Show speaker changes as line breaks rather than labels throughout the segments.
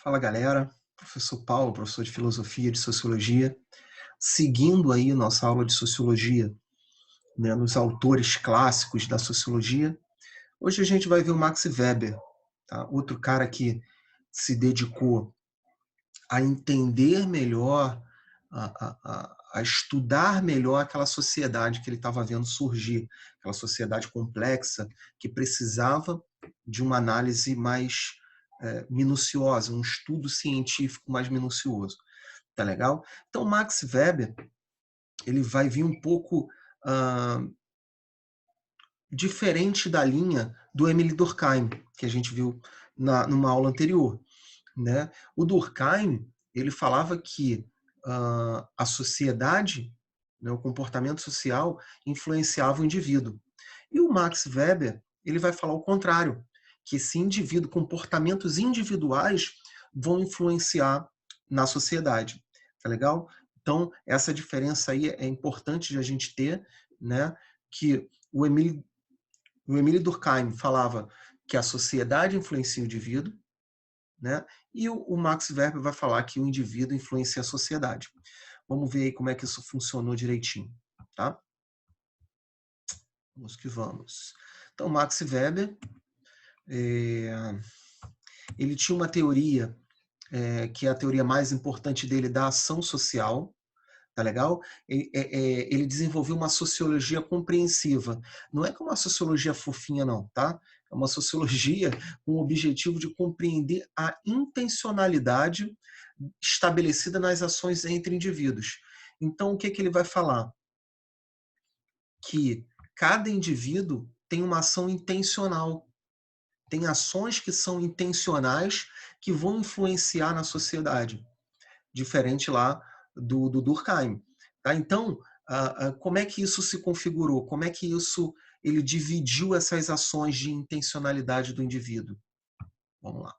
Fala galera, professor Paulo, professor de filosofia, de sociologia, seguindo aí nossa aula de sociologia, né, nos autores clássicos da sociologia. Hoje a gente vai ver o Max Weber, tá? Outro cara que se dedicou a entender melhor, a estudar melhor aquela sociedade que ele estava vendo surgir, aquela sociedade complexa que precisava de uma análise mais minuciosa, um estudo científico mais minucioso. Tá legal? Então, Max Weber, ele vai vir um pouco diferente da linha do Emile Durkheim, que a gente viu numa aula anterior, né? O Durkheim, ele falava que a sociedade, né, o comportamento social, influenciava o indivíduo. E o Max Weber, ele vai falar o contrário, que esse indivíduo, comportamentos individuais vão influenciar na sociedade. Tá legal? Então, essa diferença aí é importante de a gente ter, né? Que o Emile Durkheim falava que a sociedade influencia o indivíduo, né? E o Max Weber vai falar que o indivíduo influencia a sociedade. Vamos ver aí como é que isso funcionou direitinho, tá? Vamos que vamos. Então, Max Weber, ele tinha uma teoria, que é a teoria mais importante dele, da ação social, tá legal? Ele desenvolveu uma sociologia compreensiva. Não é como uma sociologia fofinha, não, tá? É uma sociologia com o objetivo de compreender a intencionalidade estabelecida nas ações entre indivíduos. Então, o que ele vai falar? Que cada indivíduo tem uma ação intencional. Tem ações que são intencionais que vão influenciar na sociedade. Diferente lá do Durkheim. Tá? Então, como é que isso se configurou? Como é que ele dividiu essas ações de intencionalidade do indivíduo? Vamos lá.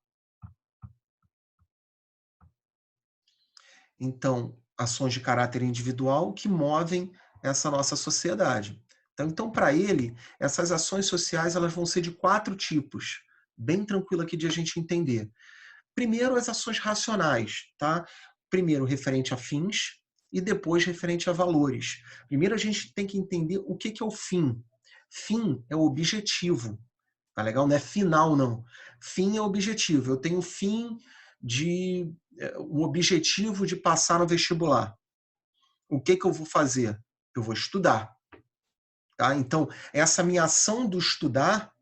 Então, ações de caráter individual que movem essa nossa sociedade. Então para ele, essas ações sociais elas vão ser de 4 tipos, bem tranquilo aqui de a gente entender. Primeiro, as ações racionais, tá? Primeiro, referente a fins e depois referente a valores. Primeiro, a gente tem que entender o que é o fim. Fim é o objetivo, tá legal? Não é final, não. Fim é objetivo. Eu tenho um objetivo de passar no vestibular. O que eu vou fazer? Eu vou estudar, tá? Então, essa minha ação do estudar,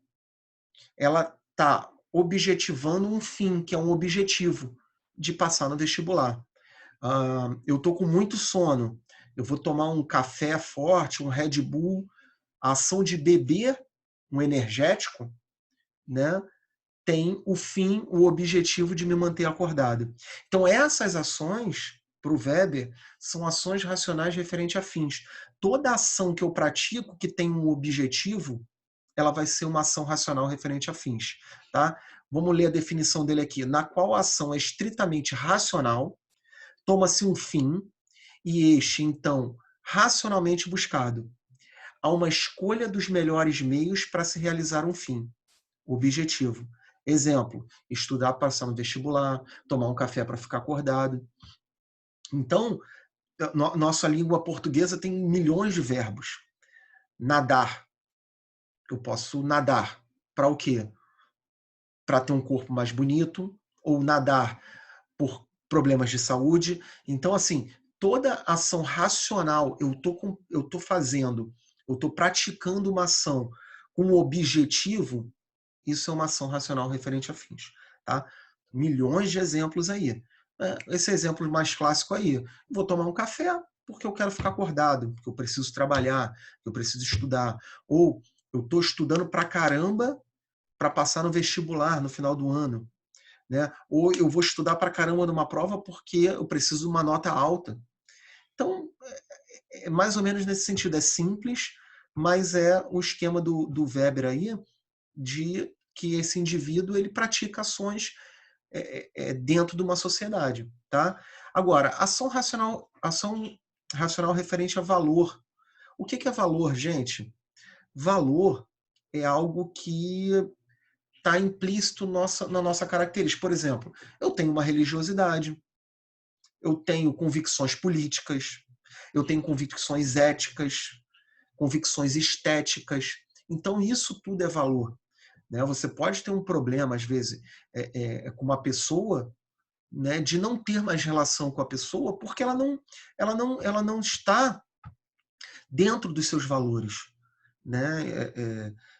ela está objetivando um fim, que é um objetivo de passar no vestibular. Eu estou com muito sono, eu vou tomar um café forte, um Red Bull, a ação de beber um energético, né, tem o fim, o objetivo de me manter acordado. Então essas ações, para o Weber, são ações racionais referentes a fins. Toda ação que eu pratico que tem um objetivo, ela vai ser uma ação racional referente a fins. Tá? Vamos ler a definição dele aqui. Na qual a ação é estritamente racional, toma-se um fim, e este, então, racionalmente buscado. Há uma escolha dos melhores meios para se realizar um fim, objetivo. Exemplo, estudar para passar no vestibular, tomar um café para ficar acordado. Então, nossa língua portuguesa tem milhões de verbos. Nadar. Eu posso nadar. Para o quê? Para ter um corpo mais bonito, ou nadar por problemas de saúde. Então, assim, toda ação racional eu tô fazendo, eu estou praticando uma ação com um objetivo, isso é uma ação racional referente a fins. Tá? Milhões de exemplos aí. Esse exemplo mais clássico aí. Vou tomar um café porque eu quero ficar acordado, porque eu preciso trabalhar, eu preciso estudar. Ou eu estou estudando pra caramba para passar no vestibular no final do ano. Né? Ou eu vou estudar para caramba numa prova porque eu preciso de uma nota alta. Então, é mais ou menos nesse sentido. É simples, mas é o esquema do Weber aí de que esse indivíduo ele pratica ações dentro de uma sociedade. Tá? Agora, ação racional referente a valor. O que é valor, gente? Valor é algo que está implícito na nossa característica. Por exemplo, eu tenho uma religiosidade, eu tenho convicções políticas, eu tenho convicções éticas, convicções estéticas. Então, isso tudo é valor. Né? Você pode ter um problema, às vezes, com uma pessoa, né, de não ter mais relação com a pessoa porque ela não está dentro dos seus valores. Né?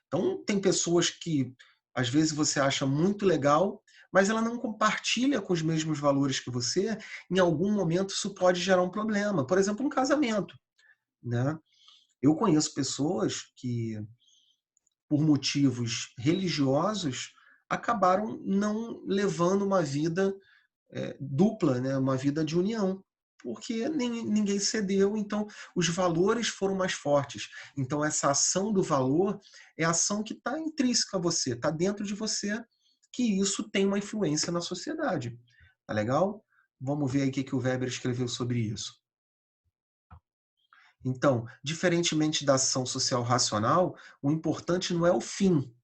Então, tem pessoas que, às vezes, você acha muito legal, mas ela não compartilha com os mesmos valores que você. Em algum momento, isso pode gerar um problema. Por exemplo, um casamento. Né? Eu conheço pessoas que, por motivos religiosos, acabaram não levando uma vida dupla, né? Uma vida de união, porque ninguém cedeu, então os valores foram mais fortes. Então essa ação do valor é a ação que está intrínseca a você, está dentro de você, que isso tem uma influência na sociedade. Tá legal? Vamos ver aí o que o Weber escreveu sobre isso. Então, diferentemente da ação social racional, o importante não é o fim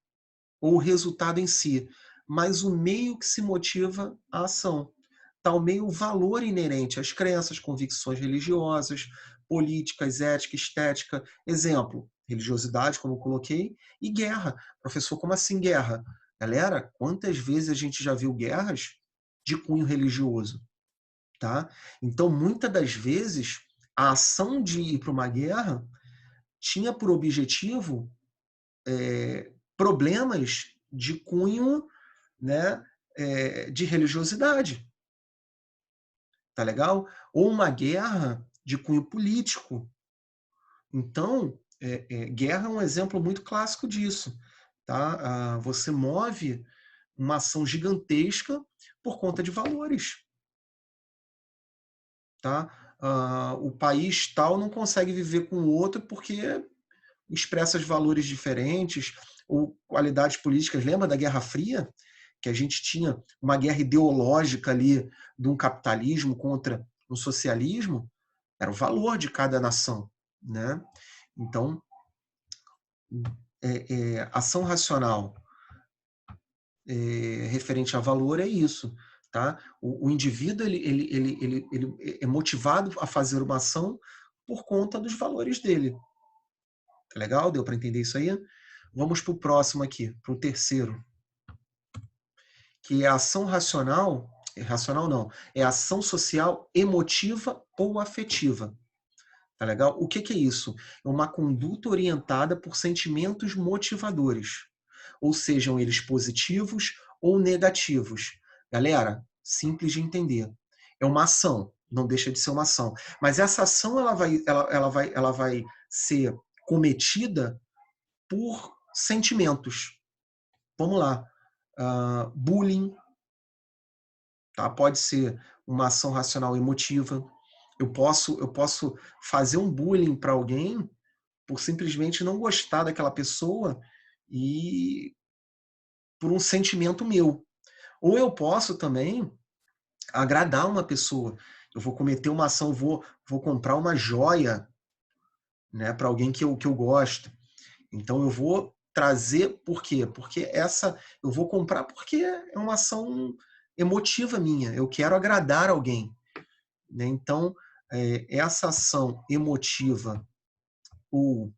ou o resultado em si, mas o meio que se motiva a ação. Tal meio o valor inerente às crenças, convicções religiosas, políticas, ética, estética. Exemplo, religiosidade, como eu coloquei, e guerra. Professor, como assim guerra? Galera, quantas vezes a gente já viu guerras de cunho religioso? Tá? Então, muitas das vezes, a ação de ir para uma guerra tinha por objetivo problemas de cunho, né, de religiosidade. Tá legal? Ou uma guerra de cunho político. Então, guerra é um exemplo muito clássico disso. Tá? Você move uma ação gigantesca por conta de valores. Tá? O país tal não consegue viver com o outro porque expressa valores diferentes ou qualidades políticas. Lembra da Guerra Fria? Que a gente tinha uma guerra ideológica ali de um capitalismo contra um socialismo? Era o valor de cada nação. Né? Então, ação racional referente a valor é isso. Tá? O indivíduo ele é motivado a fazer uma ação por conta dos valores dele. Tá legal? Deu para entender isso aí? Vamos para o próximo aqui, para o terceiro, que é a ação racional. Racional não, é ação social emotiva ou afetiva. Tá legal? O que é isso? É uma conduta orientada por sentimentos motivadores, ou sejam eles positivos ou negativos. Galera, simples de entender. É uma ação, não deixa de ser uma ação. Mas essa ação ela vai ser cometida por sentimentos. Vamos lá. Bullying, tá? Pode ser uma ação racional emotiva. Eu posso fazer um bullying para alguém por simplesmente não gostar daquela pessoa e por um sentimento meu. Ou eu posso também agradar uma pessoa. Eu vou cometer uma ação, vou comprar uma joia, né, para alguém que eu gosto. Então eu vou trazer, por quê? Porque eu vou comprar porque é uma ação emotiva minha, eu quero agradar alguém. Né? Então, essa ação emotiva ou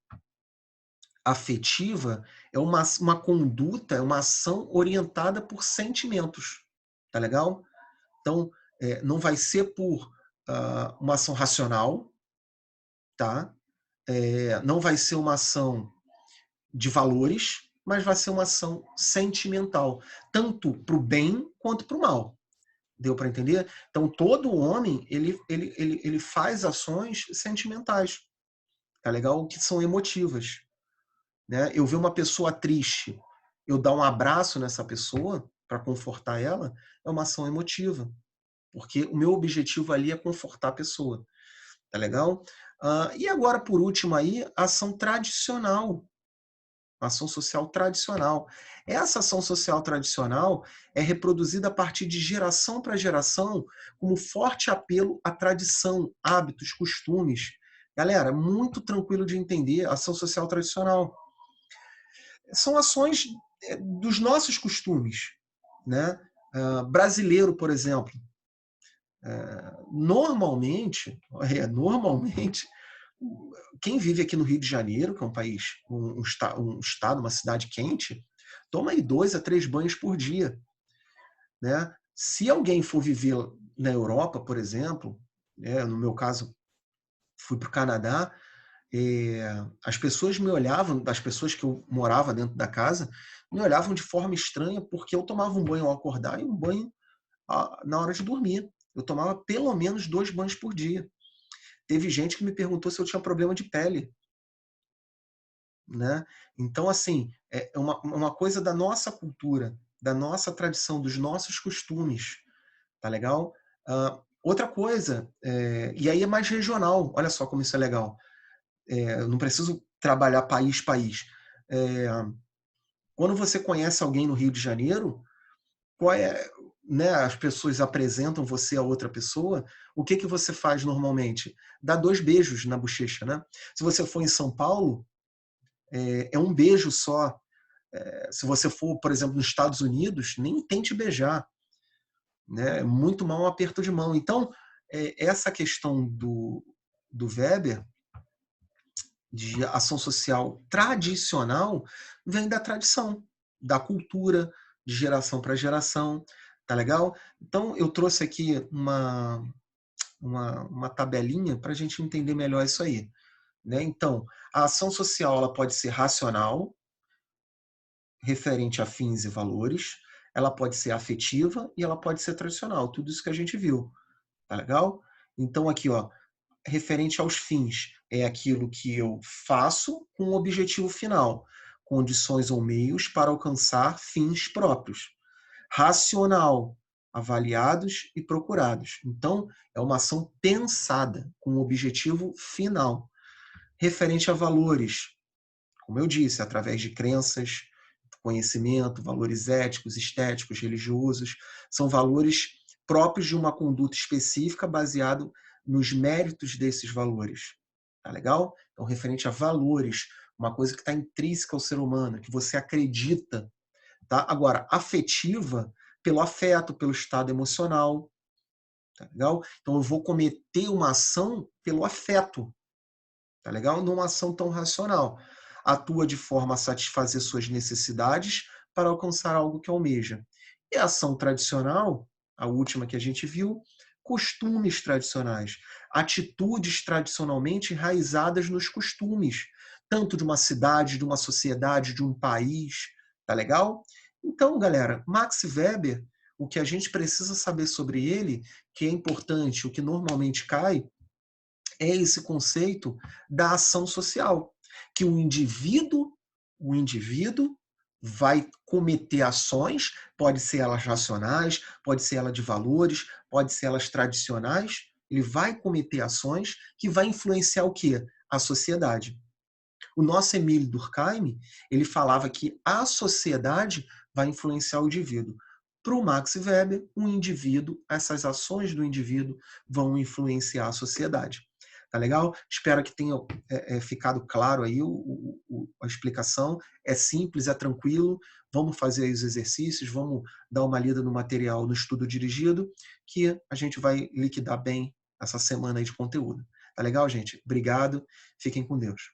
afetiva é uma conduta, é uma ação orientada por sentimentos. Tá legal? Então, não vai ser por uma ação racional, tá? Não vai ser uma ação de valores, mas vai ser uma ação sentimental, tanto para o bem quanto para o mal. Deu para entender? Então, todo homem ele faz ações sentimentais, tá legal? Que são emotivas. Né? Eu ver uma pessoa triste, eu dar um abraço nessa pessoa para confortar ela, é uma ação emotiva, porque o meu objetivo ali é confortar a pessoa. Tá legal? E agora, por último aí, a ação tradicional, ação social tradicional. Essa ação social tradicional é reproduzida a partir de geração para geração, como forte apelo à tradição, hábitos, costumes. Galera, muito tranquilo de entender a ação social tradicional. São ações dos nossos costumes, né? Brasileiro, por exemplo, normalmente, quem vive aqui no Rio de Janeiro, que é um país, um estado, uma cidade quente, toma aí 2 a 3 banhos por dia, né? Se alguém for viver na Europa, por exemplo, no meu caso, fui para o Canadá, as pessoas me olhavam, das pessoas que eu morava dentro da casa, me olhavam de forma estranha porque eu tomava um banho ao acordar e um banho na hora de dormir. Eu tomava pelo menos 2 banhos por dia. Teve gente que me perguntou se eu tinha problema de pele, né? Então, assim, é uma coisa da nossa cultura, da nossa tradição, dos nossos costumes, tá legal? Outra coisa, e aí é mais regional, olha só como isso é legal. Eu não preciso trabalhar país. É, Quando você conhece alguém no Rio de Janeiro, qual é, né, as pessoas apresentam você a outra pessoa, o que você faz normalmente? Dá 2 beijos na bochecha, né? Se você for em São Paulo, é um beijo só. Se você for, por exemplo, nos Estados Unidos, nem tente beijar, né? É muito mal um aperto de mão. Então, essa questão do Weber, de ação social tradicional, vem da tradição, da cultura, de geração para geração, tá legal? Então, eu trouxe aqui uma tabelinha para a gente entender melhor isso aí, né? Então, a ação social ela pode ser racional, referente a fins e valores, ela pode ser afetiva e ela pode ser tradicional, tudo isso que a gente viu, tá legal? Então, aqui, ó, referente aos fins, é aquilo que eu faço com o objetivo final, condições ou meios para alcançar fins próprios. Racional, avaliados e procurados. Então, é uma ação pensada com o objetivo final. Referente a valores, como eu disse, através de crenças, conhecimento, valores éticos, estéticos, religiosos, são valores próprios de uma conduta específica baseado nos méritos desses valores. Tá legal? Então, referente a valores, uma coisa que está intrínseca ao ser humano, que você acredita. Tá? Agora, afetiva, pelo afeto, pelo estado emocional. Tá legal? Então, eu vou cometer uma ação pelo afeto. Tá legal? Não uma ação tão racional. Atua de forma a satisfazer suas necessidades para alcançar algo que almeja. E a ação tradicional, a última que a gente viu, costumes tradicionais, atitudes tradicionalmente enraizadas nos costumes, tanto de uma cidade, de uma sociedade, de um país, tá legal? Então, galera, Max Weber, o que a gente precisa saber sobre ele, que é importante, o que normalmente cai, é esse conceito da ação social, que o indivíduo vai cometer ações, pode ser elas racionais, pode ser ela de valores, pode ser elas tradicionais, ele vai cometer ações que vai influenciar o quê? A sociedade. O nosso Emile Durkheim, ele falava que a sociedade vai influenciar o indivíduo. Para o Max Weber, o indivíduo, essas ações do indivíduo vão influenciar a sociedade. Tá legal? Espero que tenha ficado claro aí a explicação. É simples, é tranquilo. Vamos fazer aí os exercícios, vamos dar uma lida no material no estudo dirigido, que a gente vai liquidar bem essa semana aí de conteúdo. Tá legal, gente? Obrigado. Fiquem com Deus.